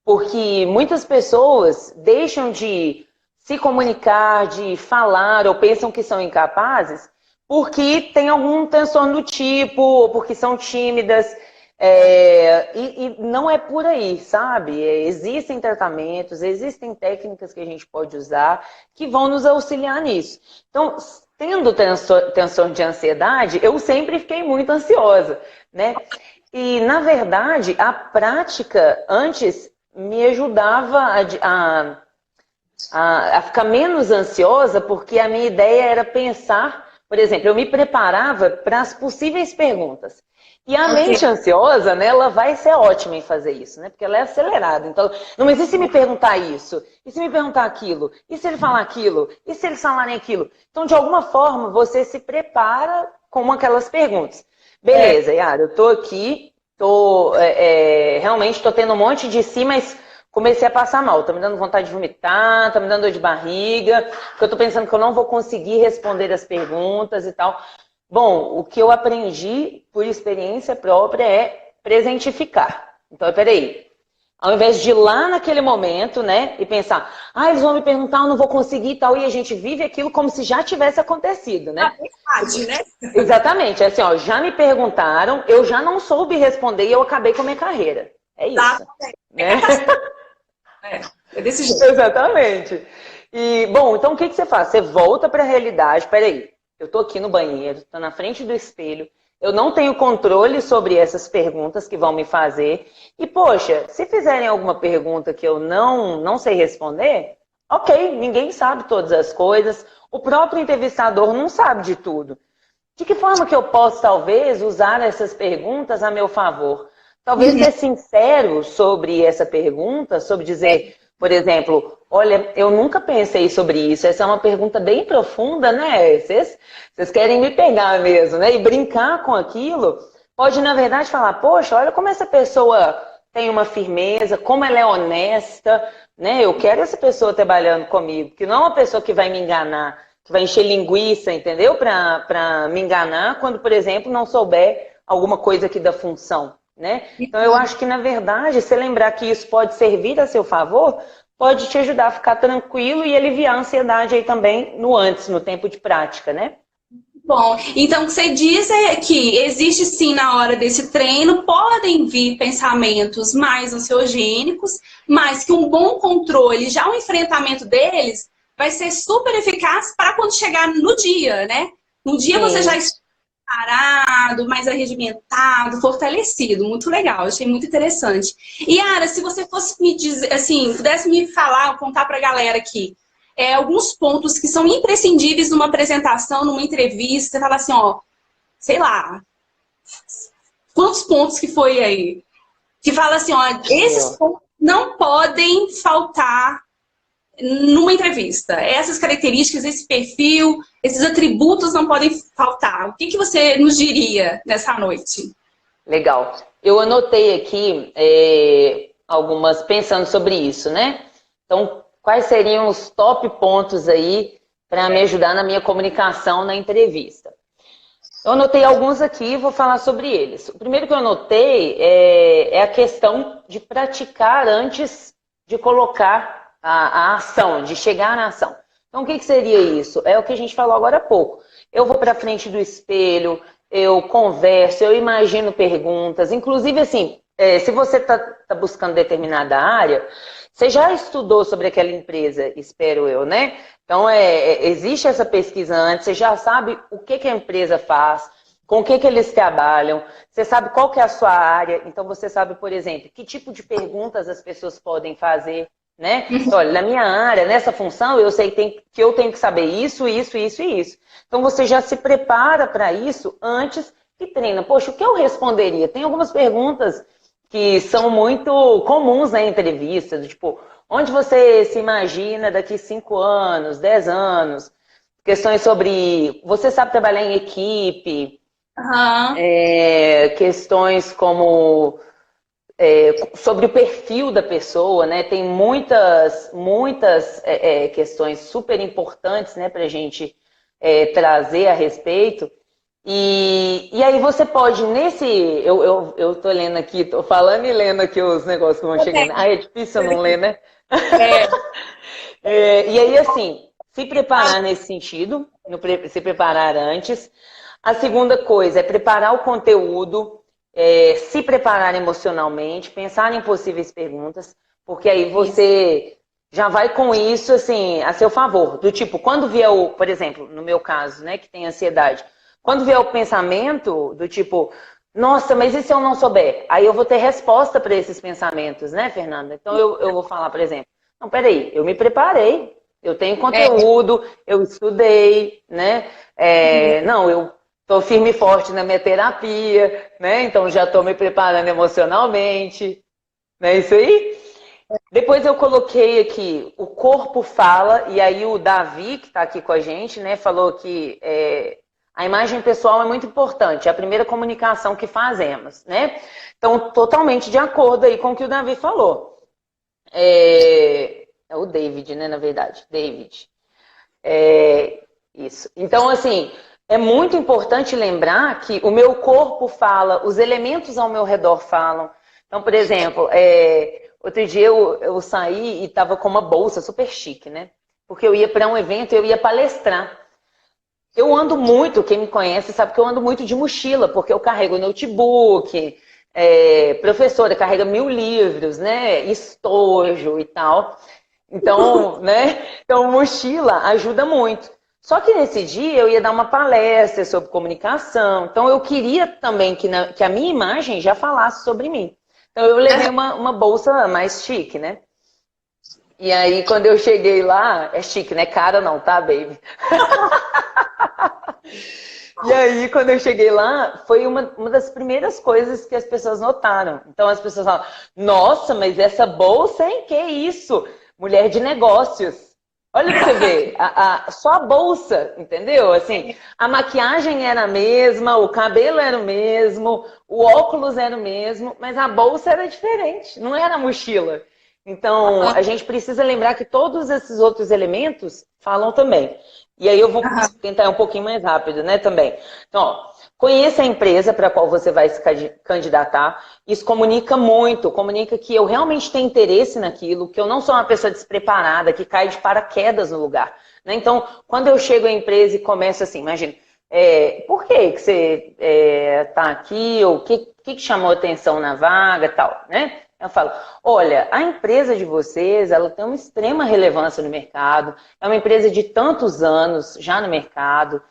S1: porque muitas pessoas deixam de se comunicar, de falar ou pensam que são incapazes porque tem algum transtorno do tipo, ou porque são tímidas. E não é por aí, sabe? Existem tratamentos, existem técnicas que a gente pode usar que vão nos auxiliar nisso. Então, tendo transtorno de ansiedade, eu sempre fiquei muito ansiosa, né? E, na verdade, a prática antes me ajudava a ficar menos ansiosa, porque a minha ideia era pensar, por exemplo, eu me preparava para as possíveis perguntas. E a mente ansiosa, né, ela vai ser ótima em fazer isso, né? Porque ela é acelerada. Então, não, mas e se me perguntar isso? E se me perguntar aquilo? E se ele falar aquilo? E se eles falarem aquilo? Então, de alguma forma, você se prepara com aquelas perguntas. Beleza, Yara, eu tô aqui, realmente tô tendo um monte de si, mas comecei a passar mal. Tá me dando vontade de vomitar, tá me dando dor de barriga, porque eu tô pensando que eu não vou conseguir responder as perguntas e tal. Bom, o que eu aprendi por experiência própria é presentificar. Então, peraí, ao invés de ir lá naquele momento, né, e pensar, eles vão me perguntar, eu não vou conseguir e tal, e a gente vive aquilo como se já tivesse acontecido, né?
S2: Verdade, né?
S1: Exatamente, assim, ó, já me perguntaram, eu já não soube responder e eu acabei com a minha carreira. É isso. Né?
S2: É desse jeito.
S1: Exatamente. E, bom, então o que você faz? Você volta para a realidade, peraí. Eu tô aqui no banheiro, tô na frente do espelho, eu não tenho controle sobre essas perguntas que vão me fazer. E, poxa, se fizerem alguma pergunta que eu não sei responder, ok, ninguém sabe todas as coisas, o próprio entrevistador não sabe de tudo. De que forma que eu posso, talvez, usar essas perguntas a meu favor? Talvez ser sincero sobre essa pergunta, sobre dizer, por exemplo, olha, eu nunca pensei sobre isso, essa é uma pergunta bem profunda, né? Vocês querem me pegar mesmo, né? E brincar com aquilo, pode, na verdade, falar, poxa, olha como essa pessoa tem uma firmeza, como ela é honesta, né? Eu quero essa pessoa trabalhando comigo, que não é uma pessoa que vai me enganar, que vai encher linguiça, entendeu? Para me enganar quando, por exemplo, não souber alguma coisa aqui da função. Né? Então eu acho que, na verdade, se lembrar que isso pode servir a seu favor, pode te ajudar a ficar tranquilo e aliviar a ansiedade aí também no tempo de prática, né?
S2: Bom, então o que você diz é que existe sim na hora desse treino, podem vir pensamentos mais ansiogênicos, mas que um bom controle, já o enfrentamento deles, vai ser super eficaz para quando chegar no dia, né? No dia você já está preparado, mais arregimentado, fortalecido. Muito legal, achei muito interessante. E, Yara, se você fosse me dizer, assim, pudesse me falar, contar para a galera aqui, alguns pontos que são imprescindíveis numa apresentação, numa entrevista, você fala assim, ó, sei lá, quantos pontos que foi aí? Que fala assim, ó, esses pontos não podem faltar numa entrevista. Essas características, esse perfil, esses atributos não podem faltar. O que você nos diria nessa noite?
S1: Legal. Eu anotei aqui algumas pensando sobre isso, né? Então, quais seriam os top pontos aí para me ajudar na minha comunicação na entrevista? Eu anotei alguns aqui e vou falar sobre eles. O primeiro que eu anotei é a questão de praticar antes de colocar a ação, de chegar na ação. Então, o que seria isso? É o que a gente falou agora há pouco. Eu vou para frente do espelho, eu converso, eu imagino perguntas. Inclusive, assim, se você tá buscando determinada área, você já estudou sobre aquela empresa, espero eu, né? Então, existe essa pesquisa antes, você já sabe o que a empresa faz, com o que eles trabalham, você sabe qual que é a sua área, então você sabe, por exemplo, que tipo de perguntas as pessoas podem fazer, né? Então, olha, na minha área, nessa função, eu sei que eu tenho que saber isso, isso, isso e isso. Então, você já se prepara para isso antes que treina. Poxa, o que eu responderia? Tem algumas perguntas que são muito comuns na entrevista, do tipo, onde você se imagina daqui 5 anos, 10 anos? Questões sobre, você sabe trabalhar em equipe?
S2: Aham.
S1: Questões como sobre o perfil da pessoa, né? Tem muitas questões super importantes, né, para a gente trazer a respeito. E aí você pode, eu tô lendo aqui, tô falando e lendo aqui os negócios que vão chegando. Ah, é difícil não ler, né?
S2: É.
S1: E aí, assim, se preparar nesse sentido, se preparar antes. A segunda coisa é preparar o conteúdo, se preparar emocionalmente, pensar em possíveis perguntas, porque aí você já vai com isso, assim, a seu favor. Do tipo, quando vier por exemplo, no meu caso, né, que tem ansiedade, quando vier o pensamento do tipo, nossa, mas e se eu não souber? Aí eu vou ter resposta para esses pensamentos, né, Fernanda? Então eu vou falar, por exemplo, não, peraí, eu me preparei, eu tenho conteúdo, eu estudei, né? Não, eu tô firme e forte na minha terapia, né? Então já tô me preparando emocionalmente, não é isso aí? Depois eu coloquei aqui, o corpo fala, e aí o Davi, que está aqui com a gente, né, falou que a imagem pessoal é muito importante, é a primeira comunicação que fazemos, né? Então, totalmente de acordo aí com o que o Davi falou. É o David, né, na verdade, David. Isso. Então, assim, é muito importante lembrar que o meu corpo fala, os elementos ao meu redor falam. Então, por exemplo, outro dia eu saí e estava com uma bolsa super chique, né? Porque eu ia para um evento e eu ia palestrar. Eu ando muito, quem me conhece sabe que eu ando muito de mochila, porque eu carrego notebook, professora carrega 1000 livros, né? Estojo e tal. Então, né? Então, mochila ajuda muito. Só que nesse dia eu ia dar uma palestra sobre comunicação. Então, eu queria também que a minha imagem já falasse sobre mim. Então, eu levei uma bolsa mais chique, né? E aí, quando eu cheguei lá, é chique, né? Cara não, tá, baby? E aí, quando eu cheguei lá, foi uma das primeiras coisas que as pessoas notaram. Então, as pessoas falam, nossa, mas essa bolsa, hein? Que isso? Mulher de negócios. Olha pra você ver, só a bolsa, entendeu? Assim, a maquiagem era a mesma, o cabelo era o mesmo, o óculos era o mesmo, mas a bolsa era diferente, não era a mochila. Então, a gente precisa lembrar que todos esses outros elementos falam também. E aí eu vou tentar ir um pouquinho mais rápido, né, também. Então, ó, conheça a empresa para a qual você vai se candidatar. Isso comunica muito, comunica que eu realmente tenho interesse naquilo, que eu não sou uma pessoa despreparada, que cai de paraquedas no lugar. Né? Então, quando eu chego à empresa e começo assim, imagina, por que você está aqui? Ou o que chamou atenção na vaga e tal, né? Eu falo, olha, a empresa de vocês, ela tem uma extrema relevância no mercado, é uma empresa de tantos anos já no mercado,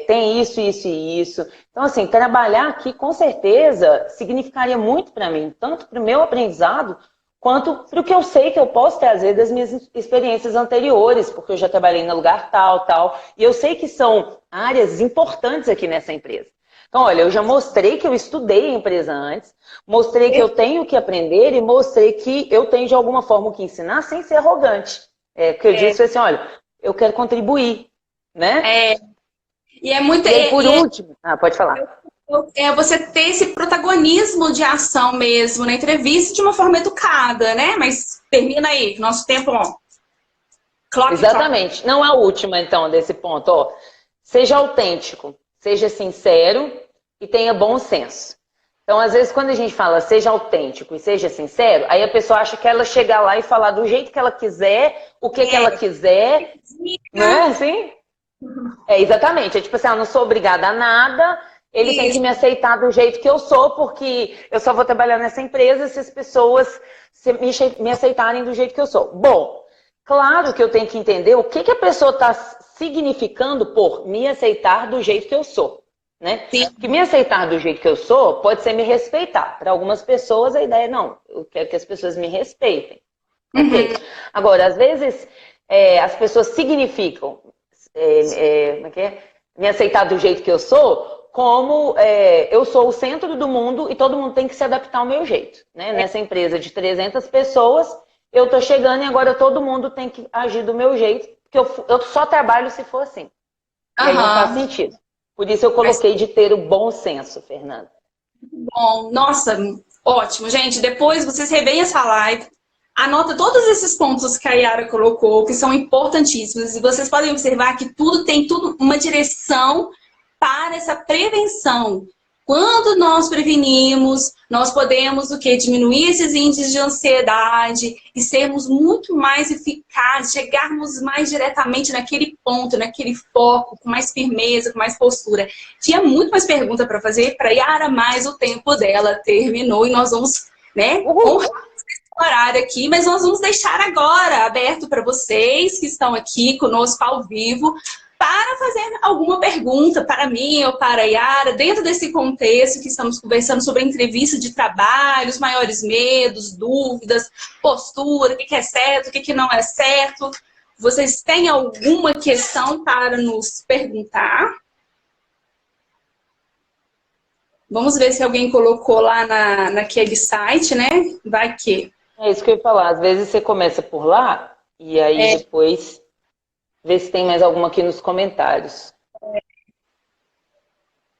S1: tem isso, isso e isso. Então, assim, trabalhar aqui com certeza significaria muito para mim, tanto para o meu aprendizado, quanto para o que eu sei que eu posso trazer das minhas experiências anteriores, porque eu já trabalhei no lugar tal, tal, e eu sei que são áreas importantes aqui nessa empresa. Então, olha, eu já mostrei que eu estudei a empresa antes, mostrei que eu tenho que aprender e mostrei que eu tenho de alguma forma o que ensinar sem ser arrogante. Porque eu disse assim, olha, eu quero contribuir, né?
S2: E é muito.
S1: E aí, por último, pode falar.
S2: Você ter esse protagonismo de ação mesmo na entrevista de uma forma educada, né? Mas termina aí, nosso tempo.
S1: Exatamente. Não a última, então, desse ponto. Ó, seja autêntico, seja sincero e tenha bom senso. Então, às vezes, quando a gente fala seja autêntico e seja sincero, aí a pessoa acha que ela chegar lá e falar do jeito que ela quiser, o que ela quiser, não é assim? Exatamente. É tipo assim, eu não sou obrigada a nada, ele tem que me aceitar do jeito que eu sou, porque eu só vou trabalhar nessa empresa se as pessoas me aceitarem do jeito que eu sou. Bom, claro que eu tenho que entender o que a pessoa está significando por me aceitar do jeito que eu sou, né?
S2: Sim.
S1: Porque me aceitar do jeito que eu sou pode ser me respeitar. Para algumas pessoas a ideia é, não, eu quero que as pessoas me respeitem. Ok. Agora, às vezes, as pessoas significam como é que é? Me aceitar do jeito que eu sou, como eu sou o centro do mundo e todo mundo tem que se adaptar ao meu jeito, né? Nessa empresa de 300 pessoas, eu tô chegando e agora todo mundo tem que agir do meu jeito, porque eu só trabalho se for assim. E aí não faz sentido. Por isso eu coloquei de ter o bom senso, Fernanda.
S2: Bom, nossa, ótimo. Gente, depois vocês reveem essa live, anota todos esses pontos que a Yara colocou, que são importantíssimos. E vocês podem observar que tudo tem uma direção para essa prevenção. Quando nós prevenimos, nós podemos o quê? Diminuir esses índices de ansiedade e sermos muito mais eficazes, chegarmos mais diretamente naquele ponto, naquele foco, com mais firmeza, com mais postura. Tinha muito mais pergunta para fazer para Yara, mas o tempo dela terminou e nós vamos, né, honrar esse horário aqui, mas nós vamos deixar agora aberto para vocês que estão aqui conosco ao vivo, para fazer alguma pergunta para mim ou para a Yara, dentro desse contexto que estamos conversando sobre a entrevista de trabalho, os maiores medos, dúvidas, postura, o que é certo, o que não é certo. Vocês têm alguma questão para nos perguntar? Vamos ver se alguém colocou lá naquele site, né? Vai que...
S1: É isso que eu ia falar. Às vezes você começa por lá e aí depois... Ver se tem mais alguma aqui nos comentários.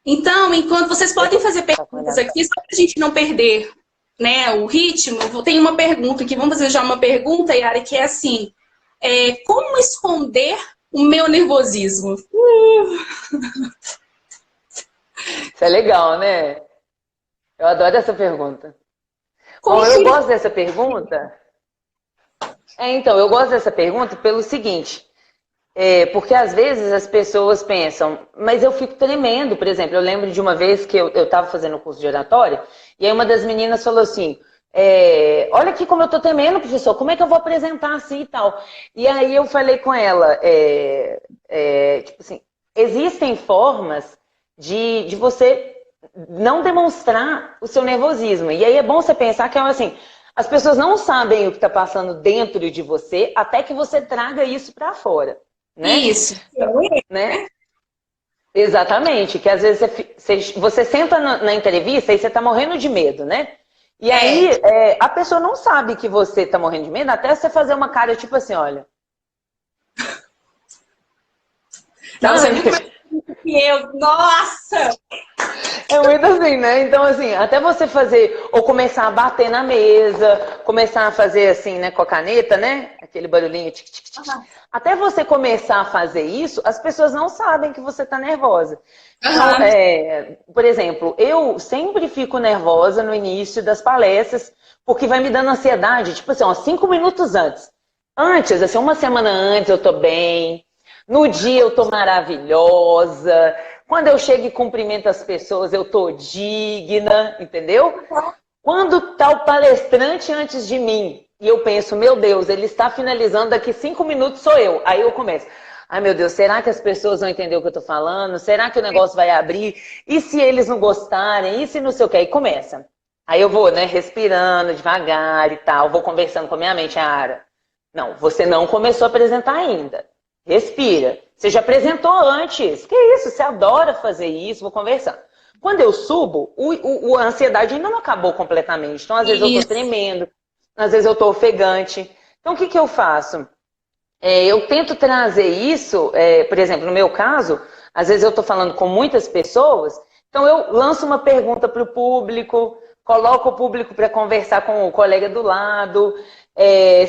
S2: Então, enquanto vocês podem fazer perguntas aqui, só para a gente não perder, né, o ritmo, tem uma pergunta aqui. Vamos fazer já uma pergunta, Yara, que é assim: como esconder o meu nervosismo?
S1: Isso é legal, né? Eu adoro essa pergunta. Bom, eu gosto dessa pergunta. Então, eu gosto dessa pergunta pelo seguinte... porque às vezes as pessoas pensam, mas eu fico tremendo, por exemplo, eu lembro de uma vez que eu estava fazendo o curso de oratória, e aí uma das meninas falou assim, olha aqui como eu tô tremendo, professor, como é que eu vou apresentar assim e tal? E aí eu falei com ela, tipo assim, existem formas de você não demonstrar o seu nervosismo, e aí é bom você pensar que é assim, as pessoas não sabem o que está passando dentro de você até que você traga isso para fora. Né?
S2: Isso.
S1: Né? Exatamente, que às vezes você senta na entrevista e você tá morrendo de medo, né? E aí a pessoa não sabe que você tá morrendo de medo até você fazer uma cara tipo assim, olha.
S2: Não, você que eu, nossa!
S1: É muito assim, né? Então, assim, até você fazer, ou começar a bater na mesa, começar a fazer assim, né, com a caneta, né? Aquele barulhinho, tic, tic, tic. Até você começar a fazer isso, as pessoas não sabem que você tá nervosa. Então, por exemplo, eu sempre fico nervosa no início das palestras, porque vai me dando ansiedade, tipo assim, ó, 5 minutos antes. Antes, assim, uma semana antes eu tô bem, no dia eu tô maravilhosa, quando eu chego e cumprimento as pessoas eu tô digna, entendeu? Quando tá o palestrante antes de mim e eu penso, meu Deus, ele está finalizando, daqui 5 minutos sou eu. Aí eu começo, ai meu Deus, será que as pessoas vão entender o que eu tô falando? Será que o negócio vai abrir? E se eles não gostarem? E se não sei o que? Aí começa. Aí eu vou, né, respirando devagar e tal, vou conversando com a minha mente, Ara. Não, você não começou a apresentar ainda. Respira. Você já apresentou antes. Que isso? Você adora fazer isso. Vou conversar. Quando eu subo, a ansiedade ainda não acabou completamente. Então, às vezes eu tô tremendo. Às vezes eu tô ofegante. Então, o que eu faço? Eu tento trazer isso, por exemplo, no meu caso, às vezes eu tô falando com muitas pessoas, então eu lanço uma pergunta para o público, coloco o público para conversar com o colega do lado.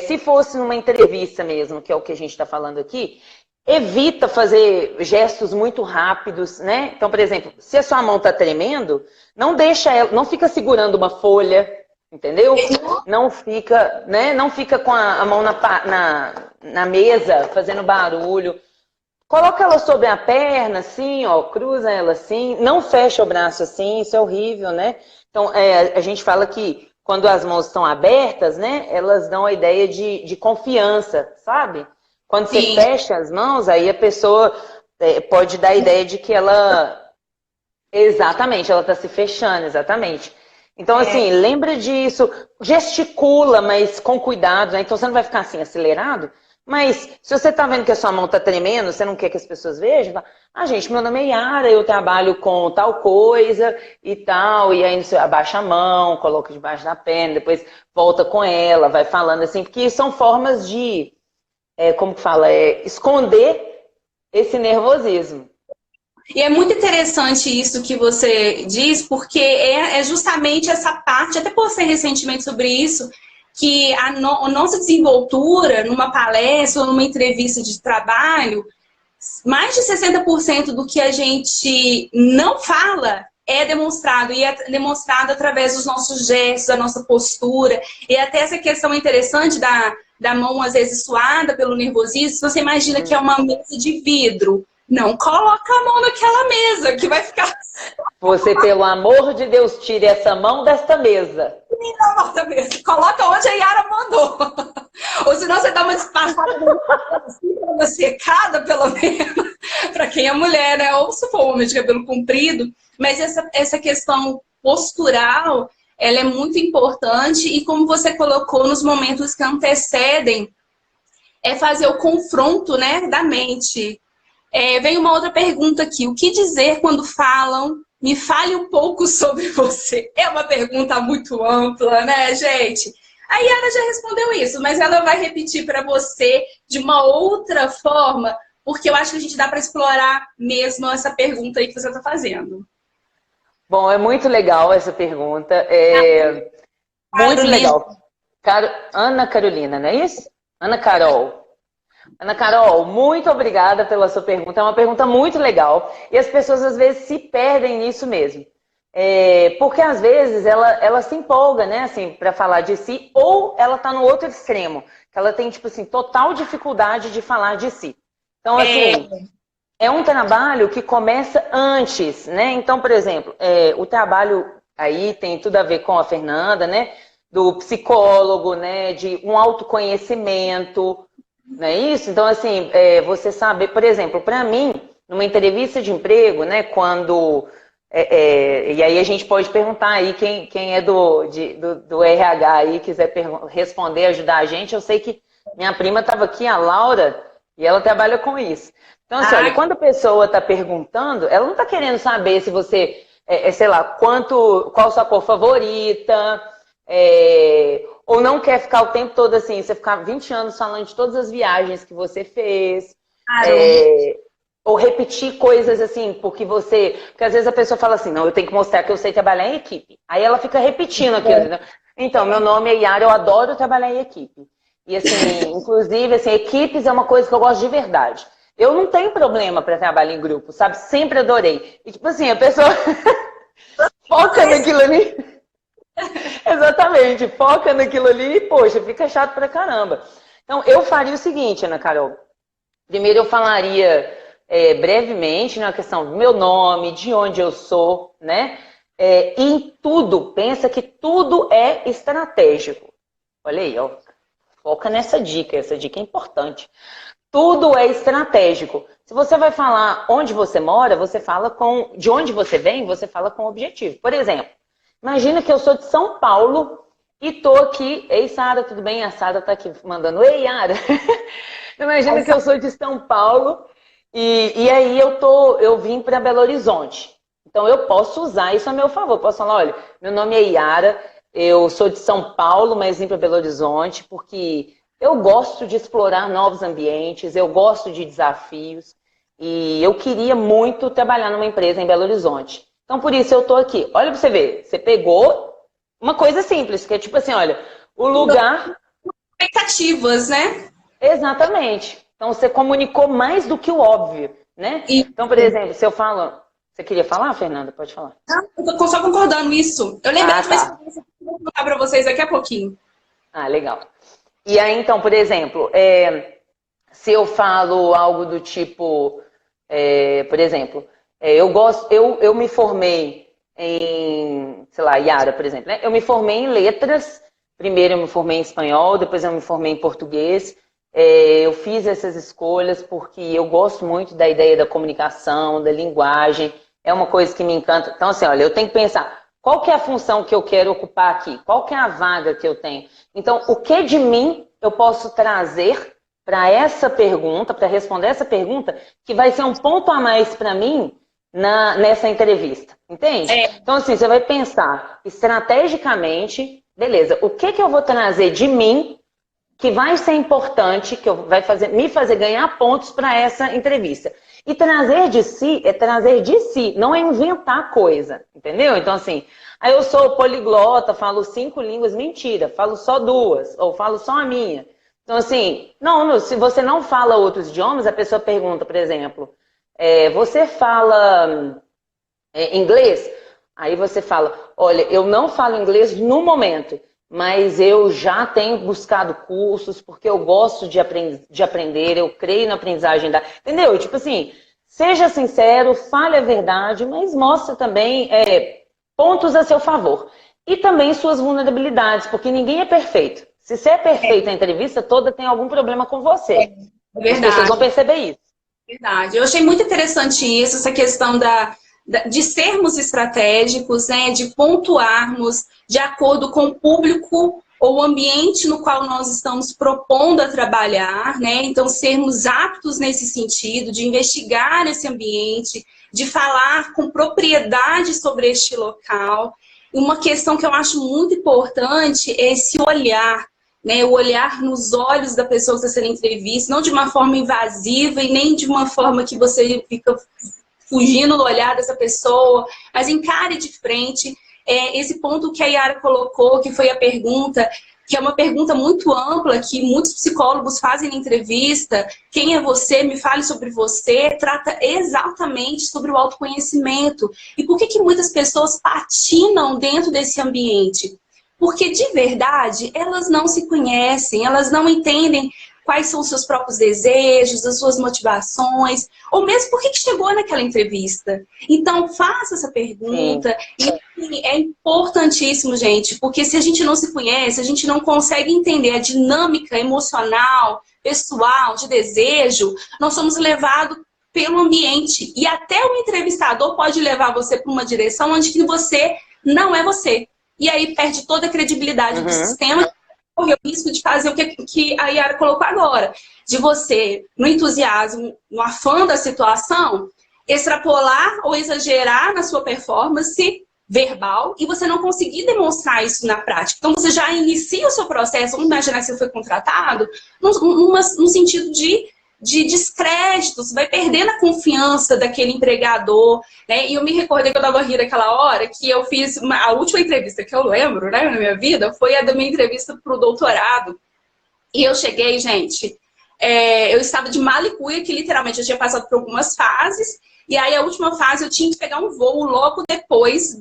S1: Se fosse numa entrevista mesmo, que é o que a gente está falando aqui, evita fazer gestos muito rápidos, né? Então, por exemplo, se a sua mão está tremendo, não deixa ela, não fica segurando uma folha, entendeu? Não fica, né? Não fica com a mão na mesa fazendo barulho. Coloca ela sobre a perna, assim, ó, cruza ela assim, não fecha o braço assim, isso é horrível, né? Então, a gente fala que quando as mãos estão abertas, né, elas dão a ideia de confiança, sabe? Quando você
S2: Sim.
S1: fecha as mãos, aí a pessoa pode dar a ideia de que ela... Exatamente, ela está se fechando, exatamente. Então, assim, lembra disso, gesticula, mas com cuidado, né? Então você não vai ficar assim acelerado, mas se você tá vendo que a sua mão tá tremendo, você não quer que as pessoas vejam, fala, gente, meu nome é Yara, eu trabalho com tal coisa e tal, e aí você abaixa a mão, coloca debaixo da perna, depois volta com ela, vai falando assim, porque são formas de, como que fala, esconder esse nervosismo.
S2: E é muito interessante isso que você diz, porque é justamente essa parte, até postei recentemente sobre isso, que a nossa desenvoltura numa palestra ou numa entrevista de trabalho, mais de 60% do que a gente não fala é demonstrado, e é demonstrado através dos nossos gestos, da nossa postura, e até essa questão interessante da mão às vezes suada pelo nervosismo. Se você imagina que é uma mesa de vidro, não coloca a mão naquela mesa, que vai ficar...
S1: Você, pelo amor de Deus, tire essa mão desta mesa.
S2: Na mesa. Coloca onde a Yara mandou. Ou senão você dá uma disfarçada assim, pra uma secada, pelo menos, para quem é mulher, né? Ou se for homem de cabelo comprido. Mas essa questão postural, ela é muito importante, e como você colocou, nos momentos que antecedem, é fazer o confronto, né, da mente. Vem uma outra pergunta aqui. O que dizer quando falam? Me fale um pouco sobre você. É uma pergunta muito ampla, né, gente? A Yara já respondeu isso, mas ela vai repetir para você de uma outra forma, porque eu acho que a gente dá para explorar mesmo essa pergunta aí que você está fazendo.
S1: Bom, é muito legal essa pergunta. Muito
S2: Carolina.
S1: legal. Ana Carolina, não é isso? Ana Carol. Ana Carol, muito obrigada pela sua pergunta. É uma pergunta muito legal. E as pessoas, às vezes, se perdem nisso mesmo. Porque, às vezes, ela se empolga, né, assim, para falar de si, ou ela está no outro extremo, que ela tem, tipo assim, total dificuldade de falar de si. Então, assim, é um trabalho que começa antes, né? Então, por exemplo, o trabalho aí tem tudo a ver com a Fernanda, né? Do psicólogo, né? De um autoconhecimento, não é isso? Então, assim, você saber, por exemplo, para mim, numa entrevista de emprego, né? Quando... e aí a gente pode perguntar aí quem é do RH aí, quiser responder, ajudar a gente. Eu sei que minha prima estava aqui, a Laura, e ela trabalha com isso. Então, assim, olha, quando a pessoa está perguntando, ela não está querendo saber se você, sei lá, qual sua cor favorita, ou não quer ficar o tempo todo assim, você ficar 20 anos falando de todas as viagens que você fez, ou repetir coisas assim, porque às vezes a pessoa fala assim, não, eu tenho que mostrar que eu sei trabalhar em equipe. Aí ela fica repetindo aquilo, né? Então, meu nome é Yara, eu adoro trabalhar em equipe. E assim, inclusive, assim, equipes é uma coisa que eu gosto de verdade. Eu não tenho problema para trabalhar em grupo, sabe? Sempre adorei. E tipo assim, a pessoa foca naquilo ali. Exatamente, foca naquilo ali e, poxa, fica chato pra caramba. Então, eu faria o seguinte, Ana Carol. Primeiro, eu falaria brevemente na questão do meu nome, de onde eu sou, né? E em tudo, pensa que tudo é estratégico. Olha aí, ó. Foca nessa dica, essa dica é importante. Tudo é estratégico. Se você vai falar onde você mora, você fala de onde você vem, você fala com objetivo. Por exemplo, imagina que eu sou de São Paulo e tô aqui. Ei, Sara, tudo bem? A Sara tá aqui mandando, ei, Yara. Imagina que eu sou de São Paulo e aí eu vim para Belo Horizonte. Então eu posso usar isso a meu favor. Posso falar, olha, meu nome é Yara, eu sou de São Paulo, mas vim para Belo Horizonte porque eu gosto de explorar novos ambientes, eu gosto de desafios e eu queria muito trabalhar numa empresa em Belo Horizonte. Então, por isso eu tô aqui. Olha para você ver, você pegou uma coisa simples, que é tipo assim, olha, o lugar...
S2: Expectativas, né?
S1: Exatamente. Então, você comunicou mais do que o óbvio, né? Então, por exemplo, se eu falo... Você queria falar, Fernanda? Pode falar.
S2: Eu tô só concordando isso. Eu lembrei de uma
S1: Tá.
S2: experiência que eu vou contar pra vocês daqui a pouquinho.
S1: Legal. E aí, então, por exemplo, se eu falo algo do tipo, por exemplo, eu me formei em, sei lá, Yara, por exemplo, né? Eu me formei em letras, primeiro eu me formei em espanhol, depois eu me formei em português. Eu fiz essas escolhas porque eu gosto muito da ideia da comunicação, da linguagem, é uma coisa que me encanta. Então, assim, olha, eu tenho que pensar, qual que é a função que eu quero ocupar aqui? Qual que é a vaga que eu tenho? Então, o que de mim eu posso trazer para essa pergunta, para responder essa pergunta, que vai ser um ponto a mais para mim nessa entrevista, entende? Então, assim, você vai pensar estrategicamente, beleza, o que eu vou trazer de mim que vai ser importante, que vai me fazer ganhar pontos para essa entrevista. E trazer de si é trazer de si, não é inventar coisa, entendeu? Então, assim, aí eu sou poliglota, falo 5 línguas, mentira, falo só 2, ou falo só a minha. Então, assim, não, se você não fala outros idiomas, a pessoa pergunta, por exemplo, você fala inglês? Aí você fala, olha, eu não falo inglês no momento, mas eu já tenho buscado cursos porque eu gosto de aprender, eu creio na aprendizagem da... Entendeu? Tipo assim, seja sincero, fale a verdade, mas mostre também pontos a seu favor. E também suas vulnerabilidades, porque ninguém é perfeito. Se você é perfeito, a entrevista toda tem algum problema com você.
S2: É verdade.
S1: As pessoas vão perceber isso.
S2: Verdade. Eu achei muito interessante isso, essa questão de sermos estratégicos, né, de pontuarmos de acordo com o público ou o ambiente no qual nós estamos propondo a trabalhar, né? Então, sermos aptos nesse sentido, de investigar esse ambiente, de falar com propriedade sobre este local. Uma questão que eu acho muito importante é esse olhar, né, o olhar nos olhos da pessoa que está sendo entrevista, não de uma forma invasiva e nem de uma forma que você fica fugindo do olhar dessa pessoa, mas encare de frente. Esse ponto que a Yara colocou, que foi a pergunta, que é uma pergunta muito ampla, que muitos psicólogos fazem na entrevista, quem é você, me fale sobre você, trata exatamente sobre o autoconhecimento. E por que muitas pessoas patinam dentro desse ambiente? Porque, de verdade, elas não se conhecem, elas não entendem quais são os seus próprios desejos, as suas motivações, ou mesmo por que chegou naquela entrevista. Então, faça essa pergunta. E é importantíssimo, gente, porque se a gente não se conhece, a gente não consegue entender a dinâmica emocional, pessoal, de desejo, nós somos levados pelo ambiente. E até o entrevistador pode levar você para uma direção onde que você não é você. E aí perde toda a credibilidade do sistema, corre o risco de fazer o que a Yara colocou agora, de você, no entusiasmo, no afã da situação, extrapolar ou exagerar na sua performance verbal e você não conseguir demonstrar isso na prática. Então você já inicia o seu processo, vamos imaginar que você foi contratado, no sentido de descrédito, você vai perdendo a confiança daquele empregador, né? E eu me recordei que eu estava rindo aquela hora que eu fiz a última entrevista que eu lembro, né, na minha vida, foi a da minha entrevista para o doutorado. E eu cheguei, gente, eu estava de mala e cuia, que literalmente eu tinha passado por algumas fases, e aí a última fase eu tinha que pegar um voo logo depois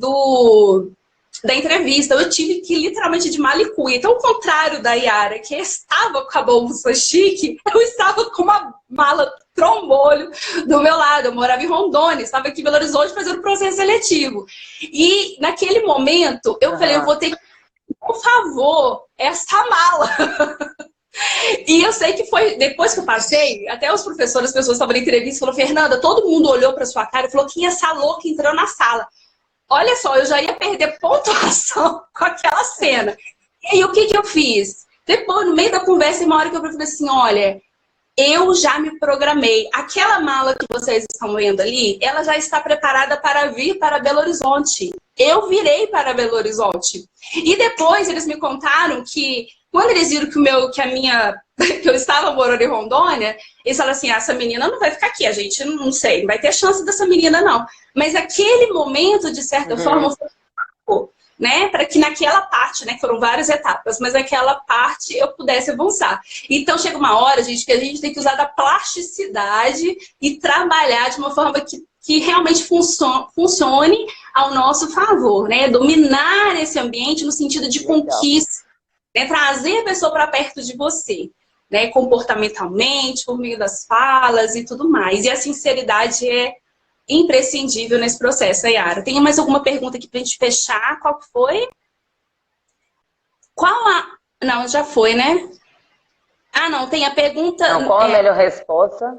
S2: da entrevista. Eu tive que literalmente de mala e cuia. Então, ao contrário da Yara, que estava com a bolsa chique, eu estava com uma mala trombolho do meu lado. Eu morava em Rondônia, estava aqui em Belo Horizonte fazendo o processo seletivo. E naquele momento, eu falei, eu vou ter que, por favor, essa mala. E eu sei que foi, depois que eu passei, até os professores, as pessoas estavam na entrevista, falaram, Fernanda, todo mundo olhou para sua cara e falou, quem é essa louca entrou na sala? Olha só, eu já ia perder pontuação com aquela cena. E aí, o que eu fiz? Depois, no meio da conversa, uma hora que eu falei assim, olha, eu já me programei. Aquela mala que vocês estão vendo ali, ela já está preparada para vir para Belo Horizonte. Eu virei para Belo Horizonte. E depois eles me contaram que, quando eles viram que eu estava morando em Rondônia, eles falaram assim, essa menina não vai ficar aqui, a gente não sei, não vai ter chance dessa menina não. Mas aquele momento, de certa forma, foi, né, para que naquela parte, né, que foram várias etapas, mas naquela parte eu pudesse avançar. Então chega uma hora, gente, que a gente tem que usar da plasticidade e trabalhar de uma forma que realmente funcione ao nosso favor, né? Dominar esse ambiente no sentido de conquista, né? Trazer a pessoa para perto de você. né, comportamentalmente, por meio das falas e tudo mais. E a sinceridade é imprescindível nesse processo, Yara. Tem mais alguma pergunta aqui pra gente fechar? Qual que foi? Qual a... Não, já foi, né? Ah, não, tem a pergunta...
S1: Não, qual a melhor resposta?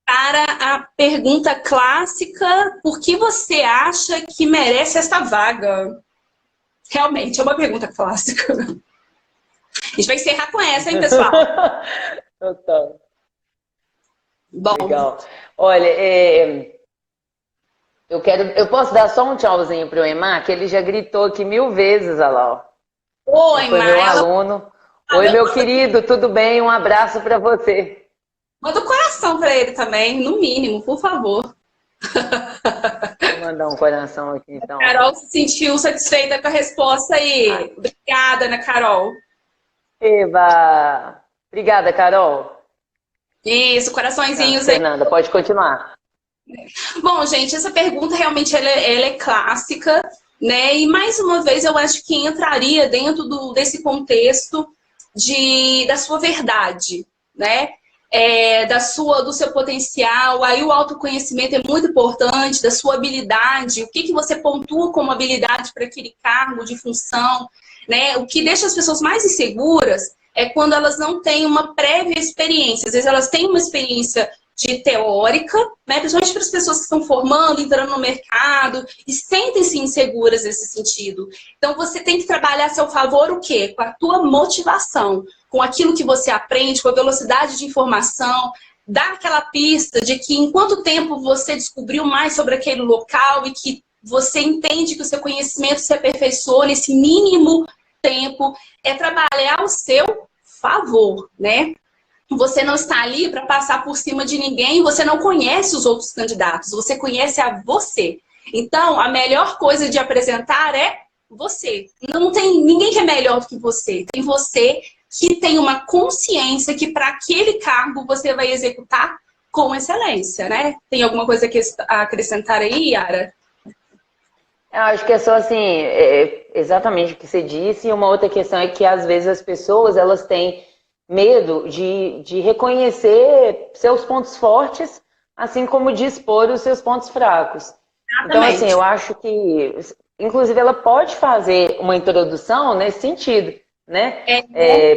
S2: Para a pergunta clássica, por que você acha que merece essa vaga? Realmente, é uma pergunta clássica. A gente vai encerrar com essa, hein, pessoal?
S1: Total.
S2: Bom.
S1: Legal. Olha, eu posso dar só um tchauzinho pro Emar, que ele já gritou aqui 1000 vezes, olha lá, ó.
S2: Oi,
S1: Foi meu
S2: Mar.
S1: aluno. Oi, meu querido, tudo bem? Um abraço para você.
S2: Manda um coração para ele também, no mínimo, por favor.
S1: Vou mandar um coração aqui, então.
S2: A Carol se sentiu satisfeita com a resposta aí. Obrigada, Ana Carol.
S1: Eba! Obrigada, Carol.
S2: Isso, coraçõezinhos aí.
S1: Fernanda, pode continuar.
S2: Bom, gente, essa pergunta realmente ela é clássica, né? E mais uma vez eu acho que entraria dentro desse contexto da sua verdade, né? Do seu potencial, aí o autoconhecimento é muito importante, da sua habilidade, o que você pontua como habilidade para aquele cargo de função, né? O que deixa as pessoas mais inseguras é quando elas não têm uma prévia experiência. Às vezes elas têm uma experiência de teórica, né? Principalmente para as pessoas que estão formando, entrando no mercado e sentem-se inseguras nesse sentido. Então você tem que trabalhar a seu favor o quê? Com a tua motivação, com aquilo que você aprende, com a velocidade de informação, dar aquela pista de que em quanto tempo você descobriu mais sobre aquele local e que você entende que o seu conhecimento se aperfeiçoou nesse mínimo tempo, é trabalhar ao seu favor, né? Você não está ali para passar por cima de ninguém, você não conhece os outros candidatos, você conhece a você. Então, a melhor coisa de apresentar é você. Não tem ninguém que é melhor do que você. Tem você que tem uma consciência que para aquele cargo você vai executar com excelência, né? Tem alguma coisa a acrescentar aí, Yara?
S1: Eu acho que é só assim, exatamente o que você disse. E uma outra questão é que às vezes as pessoas elas têm medo de reconhecer seus pontos fortes, assim como de expor os seus pontos fracos.
S2: Exatamente.
S1: Então, assim, eu acho que, inclusive, ela pode fazer uma introdução nesse sentido, né?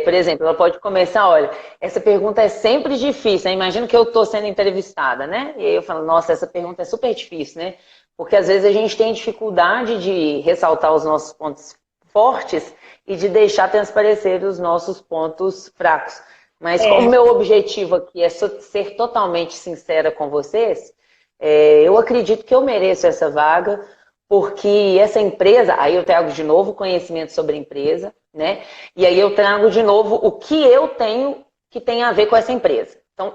S1: Por exemplo, ela pode começar, olha, essa pergunta é sempre difícil, né? Imagino que eu estou sendo entrevistada, né? E aí eu falo, nossa, essa pergunta é super difícil, né? Porque às vezes a gente tem dificuldade de ressaltar os nossos pontos fortes e de deixar transparecer os nossos pontos fracos. Mas como meu objetivo aqui é ser totalmente sincera com vocês, eu acredito que eu mereço essa vaga, porque essa empresa, aí eu trago de novo conhecimento sobre a empresa, né? E aí eu trago de novo o que eu tenho que tem a ver com essa empresa. Então,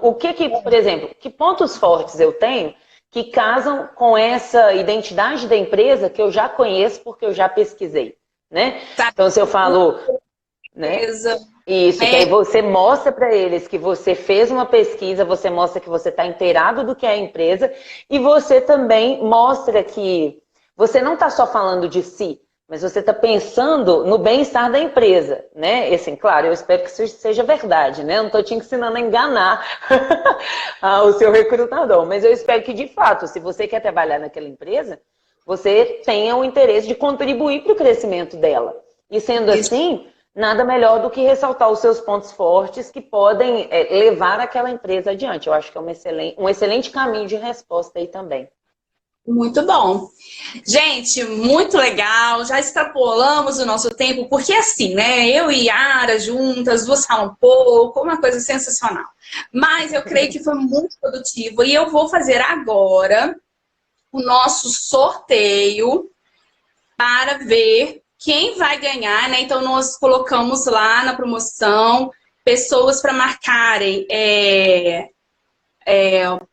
S1: por exemplo, que pontos fortes eu tenho que casam com essa identidade da empresa que eu já conheço porque eu já pesquisei, né? Então, se eu falo, né? Isso, que aí você mostra para eles que você fez uma pesquisa, você mostra que você está inteirado do que é a empresa e você também mostra que você não está só falando de si, mas você está pensando no bem-estar da empresa, né? E assim, claro, eu espero que isso seja verdade, né? Eu não estou te ensinando a enganar o seu recrutador, mas eu espero que, de fato, se você quer trabalhar naquela empresa, você tenha o interesse de contribuir para o crescimento dela. E sendo assim, nada melhor do que ressaltar os seus pontos fortes que podem levar aquela empresa adiante. Eu acho que é um excelente caminho de resposta aí também.
S2: Muito bom. Gente, muito legal. Já extrapolamos o nosso tempo, porque assim, né? Eu e Yara juntas, duas falam um pouco, uma coisa sensacional. Mas eu creio que foi muito produtivo e eu vou fazer agora o nosso sorteio para ver quem vai ganhar, né? Então, nós colocamos lá na promoção pessoas para marcarem,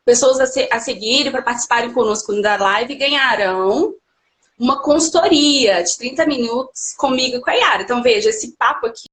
S2: pessoas a seguirem, para participarem conosco da live, ganharão uma consultoria de 30 minutos comigo e com a Yara. Então, veja, esse papo aqui